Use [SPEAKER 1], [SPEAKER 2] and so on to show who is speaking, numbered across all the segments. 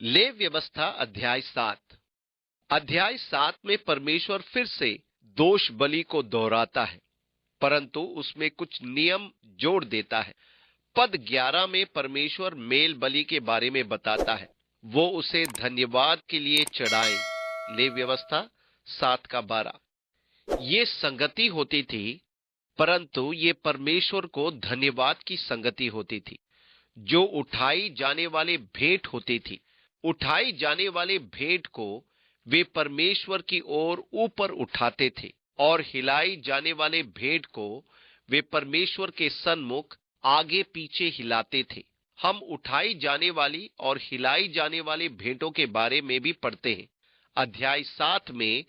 [SPEAKER 1] लेव व्यवस्था अध्याय 7 में परमेश्वर फिर से दोष बलि को दोहराता है, परंतु उसमें कुछ नियम जोड़ देता है। पद 11 में परमेश्वर मेल बलि के बारे में बताता है, वो उसे धन्यवाद के लिए चढ़ाए। लेव व्यवस्था 7:12। ये संगति होती थी, परंतु ये परमेश्वर को धन्यवाद की संगति होती थी। जो उठाई जाने वाले भेंट होती थी, उठाई जाने वाले भेंट को वे परमेश्वर की ओर ऊपर उठाते थे, और हिलाई जाने वाले भेंट को वे परमेश्वर के सन्मुख आगे पीछे हिलाते थे। हम उठाई जाने वाली और हिलाई जाने वाली भेंटों के बारे में भी पढ़ते हैं। अध्याय 7 में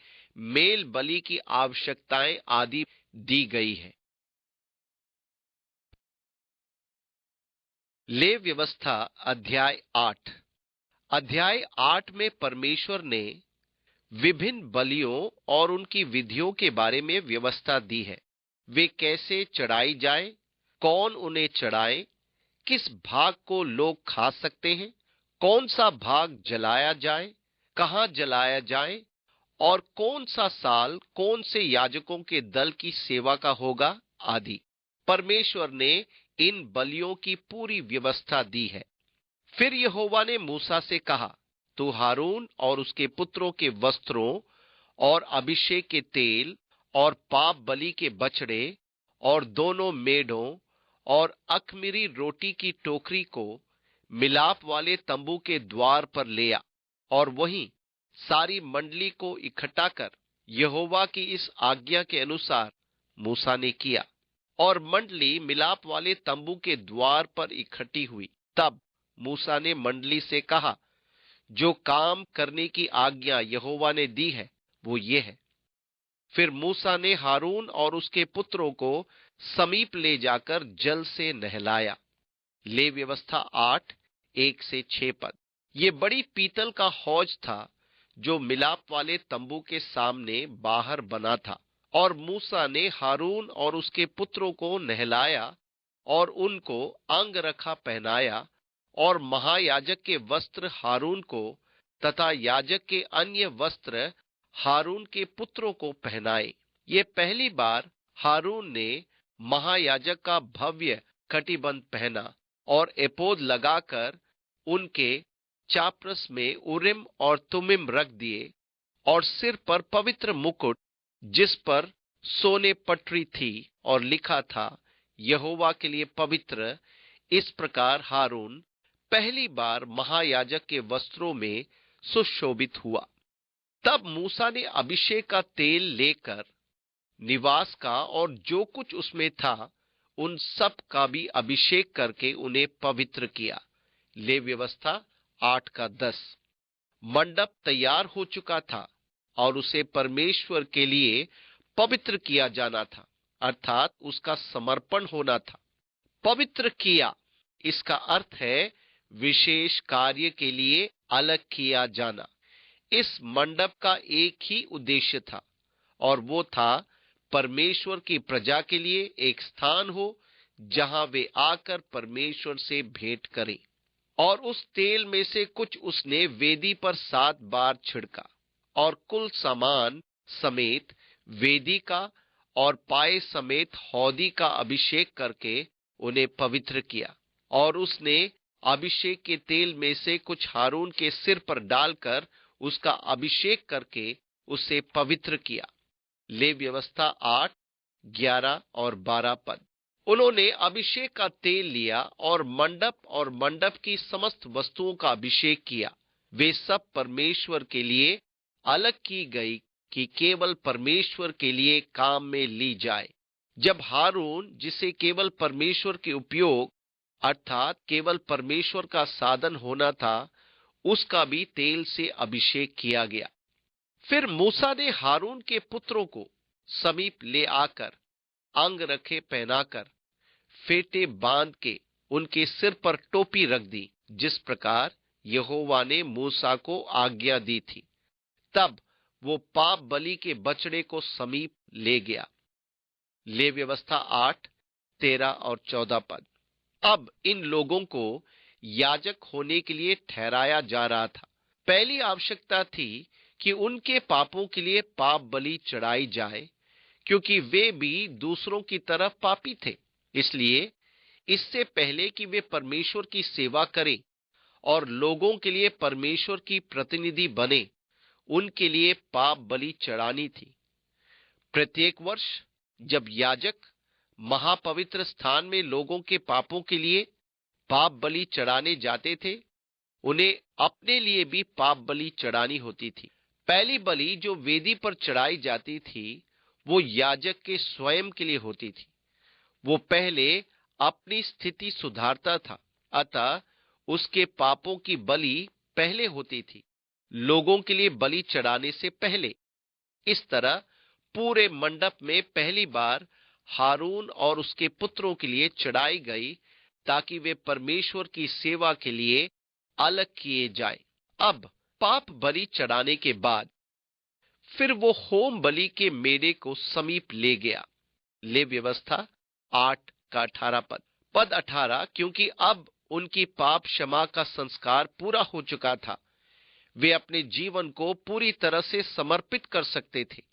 [SPEAKER 1] मेल बलि की आवश्यकताएं आदि दी गई है। लेव व्यवस्था अध्याय 8 में परमेश्वर ने विभिन्न बलियों और उनकी विधियों के बारे में व्यवस्था दी है। वे कैसे चढ़ाई जाए, कौन उन्हें चढ़ाए, किस भाग को लोग खा सकते हैं, कौन सा भाग जलाया जाए, कहां जलाया जाए, और कौन सा साल कौन से याजकों के दल की सेवा का होगा आदि। परमेश्वर ने इन बलियों की पूरी व्यवस्था दी है। फिर यहोवा ने मूसा से कहा, तू हारून और उसके पुत्रों के वस्त्रों और अभिषेक के तेल और पाप बलि के बछड़े और दोनों मेढ़ों और अख़मीरी रोटी की टोकरी को मिलाप वाले तंबू के द्वार पर ले आ, और वहीं सारी मंडली को इकट्ठा कर। यहोवा की इस आज्ञा के अनुसार मूसा ने किया, और मंडली मिलाप वाले तंबू के द्वार पर इकट्ठी हुई। तब मूसा ने मंडली से कहा, जो काम करने की आज्ञा यहोवा ने दी है वो ये है। फिर मूसा ने हारून और उसके पुत्रों को समीप ले जाकर जल से नहलाया। लेव व्यवस्था 8:1-6 पद। ये बड़ी पीतल का हौज था जो मिलाप वाले तंबू के सामने बाहर बना था, और मूसा ने हारून और उसके पुत्रों को नहलाया और उनको अंगरखा पहनाया, और महायाजक के वस्त्र हारून को तथा याजक के अन्य वस्त्र हारून के पुत्रों को पहनाए। ये पहली बार हारून ने महायाजक का भव्य कटिबंध पहना और एपोद लगाकर उनके चापरस में उरिम और तुमिम रख दिए, और सिर पर पवित्र मुकुट जिस पर सोने पटरी थी और लिखा था, यहोवा के लिए पवित्र। इस प्रकार हारून पहली बार महायाजक के वस्त्रों में सुशोभित हुआ। तब मूसा ने अभिषेक का तेल लेकर निवास का और जो कुछ उसमें था उन सब का भी अभिषेक करके उन्हें पवित्र किया। लेव व्यवस्था 8:10। मंडप तैयार हो चुका था और उसे परमेश्वर के लिए पवित्र किया जाना था, अर्थात उसका समर्पण होना था। पवित्र किया, इसका अर्थ है विशेष कार्य के लिए अलग किया जाना। इस मंडप का एक ही उद्देश्य था, और वो था परमेश्वर की प्रजा के लिए एक स्थान हो जहां वे आकर परमेश्वर से भेंट करें। और उस तेल में से कुछ उसने वेदी पर 7 बार छिड़का, और कुल सामान समेत वेदी का और पाए समेत हौदी का अभिषेक करके उन्हें पवित्र किया। और उसने अभिषेक के तेल में से कुछ हारून के सिर पर डालकर उसका अभिषेक करके उसे पवित्र किया। लेव व्यवस्था 8:11 और 12 पद। उन्होंने अभिषेक का तेल लिया और मंडप की समस्त वस्तुओं का अभिषेक किया। वे सब परमेश्वर के लिए अलग की गई कि केवल परमेश्वर के लिए काम में ली जाए। जब हारून, जिसे केवल परमेश्वर के उपयोग अर्थात केवल परमेश्वर का साधन होना था, उसका भी तेल से अभिषेक किया गया। फिर मूसा ने हारून के पुत्रों को समीप ले आकर अंगरखे पहनाकर फेटे बांध के उनके सिर पर टोपी रख दी, जिस प्रकार यहोवा ने मूसा को आज्ञा दी थी। तब वो पाप बलि के बछड़े को समीप ले गया। लेव व्यवस्था 8:13 और 14 पद। अब इन लोगों को याजक होने के लिए ठहराया जा रहा था। पहली आवश्यकता थी कि उनके पापों के लिए पाप बलि चढ़ाई जाए, क्योंकि वे भी दूसरों की तरफ पापी थे। इसलिए इससे पहले कि वे परमेश्वर की सेवा करें और लोगों के लिए परमेश्वर की प्रतिनिधि बने, उनके लिए पाप बलि चढ़ानी थी। प्रत्येक वर्ष जब याजक महापवित्र स्थान में लोगों के पापों के लिए पाप बलि चढ़ाने जाते थे, उन्हें अपने लिए भी पाप बलि चढ़ानी होती थी। पहली बलि जो वेदी पर चढ़ाई जाती थी, वो याजक के स्वयं के लिए होती थी। वो पहले अपनी स्थिति सुधारता था, अतः उसके पापों की बलि पहले होती थी, लोगों के लिए बलि चढ़ाने से पहले। इस तरह पूरे मंडप में पहली बार हारून और उसके पुत्रों के लिए चढ़ाई गई, ताकि वे परमेश्वर की सेवा के लिए अलग किए जाएं। अब पाप बलि चढ़ाने के बाद फिर वो होम बलि के मेढ़े को समीप ले गया। ले व्यवस्था 8 का 18 पद 18, क्योंकि अब उनकी पाप क्षमा का संस्कार पूरा हो चुका था, वे अपने जीवन को पूरी तरह से समर्पित कर सकते थे।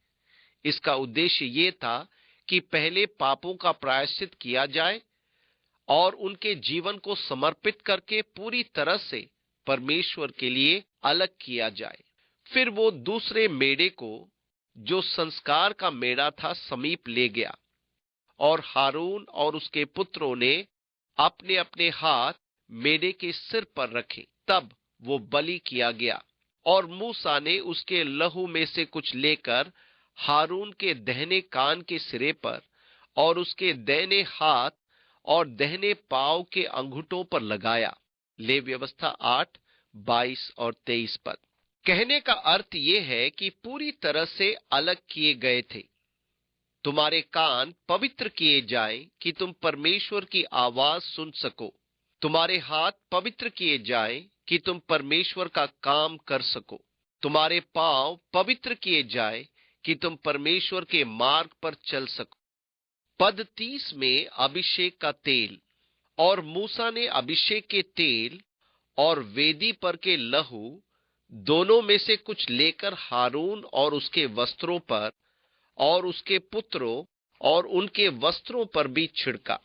[SPEAKER 1] इसका उद्देश्य ये था कि पहले पापों का प्रायश्चित किया जाए और उनके जीवन को समर्पित करके पूरी तरह से परमेश्वर के लिए अलग किया जाए। फिर वो दूसरे मेढ़े को, जो संस्कार का मेढ़ा था, समीप ले गया और हारून और उसके पुत्रों ने अपने अपने हाथ मेढ़े के सिर पर रखे। तब वो बलि किया गया और मूसा ने उसके लहू में से कुछ लेकर हारून के दाहिने कान के सिरे पर और उसके दाहिने हाथ और दाहिने पांव के अंगूठों पर लगाया। ले व्यवस्था 8, 22 और 23 पद। कहने का अर्थ यह है कि पूरी तरह से अलग किए गए थे। तुम्हारे कान पवित्र किए जाएं कि तुम परमेश्वर की आवाज सुन सको। तुम्हारे हाथ पवित्र किए जाएं कि तुम परमेश्वर का काम कर सको। तुम्हारे पांव पवित्र किए जाएं कि तुम परमेश्वर के मार्ग पर चल सको। पद 30 में अभिषेक का तेल। और मूसा ने अभिषेक के तेल और वेदी पर के लहू दोनों में से कुछ लेकर हारून और उसके वस्त्रों पर और उसके पुत्रों और उनके वस्त्रों पर भी छिड़का।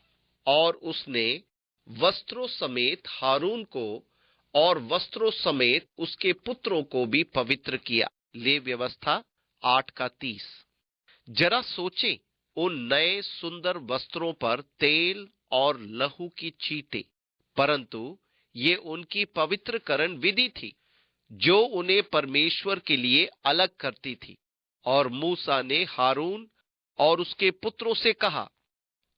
[SPEAKER 1] और उसने वस्त्रों समेत हारून को और वस्त्रों समेत उसके पुत्रों को भी पवित्र किया। ले व्यवस्था 8 का 30। जरा सोचें, उन नए सुंदर वस्त्रों पर तेल और लहू की छींटे, परंतु ये उनकी पवित्रकरण विधि थी जो उन्हें परमेश्वर के लिए अलग करती थी। और मूसा ने हारून और उसके पुत्रों से कहा,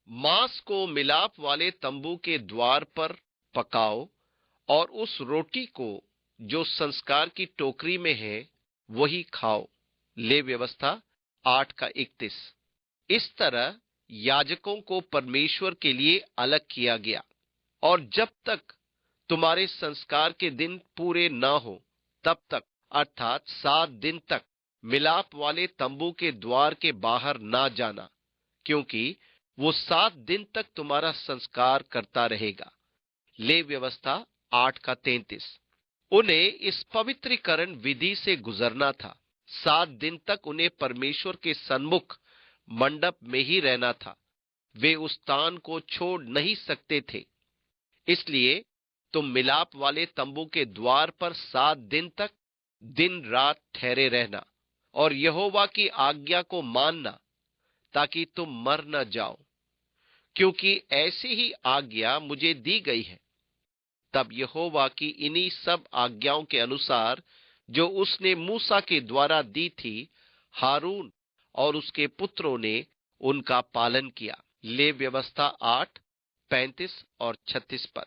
[SPEAKER 1] मांस को मिलाप वाले तंबू के द्वार पर पकाओ और उस रोटी को जो संस्कार की टोकरी में है वही खाओ। ले व्यवस्था 8 का 31। इस तरह याजकों को परमेश्वर के लिए अलग किया गया। और जब तक तुम्हारे संस्कार के दिन पूरे न हो, तब तक अर्थात 7 दिन तक मिलाप वाले तंबू के द्वार के बाहर ना जाना, क्योंकि वो 7 दिन तक तुम्हारा संस्कार करता रहेगा। ले व्यवस्था 8 का 33। उन्हें इस पवित्रीकरण विधि से गुजरना था। 7 दिन तक उन्हें परमेश्वर के सन्मुख मंडप में ही रहना था। वे उस स्थान को छोड़ नहीं सकते थे। इसलिए तुम मिलाप वाले तंबू के द्वार पर 7 दिन तक दिन रात ठहरे रहना और यहोवा की आज्ञा को मानना, ताकि तुम मर न जाओ, क्योंकि ऐसी ही आज्ञा मुझे दी गई है। तब यहोवा की इन्हीं सब आज्ञाओं के अनुसार जो उसने मूसा के द्वारा दी थी, हारून और उसके पुत्रों ने उनका पालन किया। ले व्यवस्था 8, 35 और 36 पद।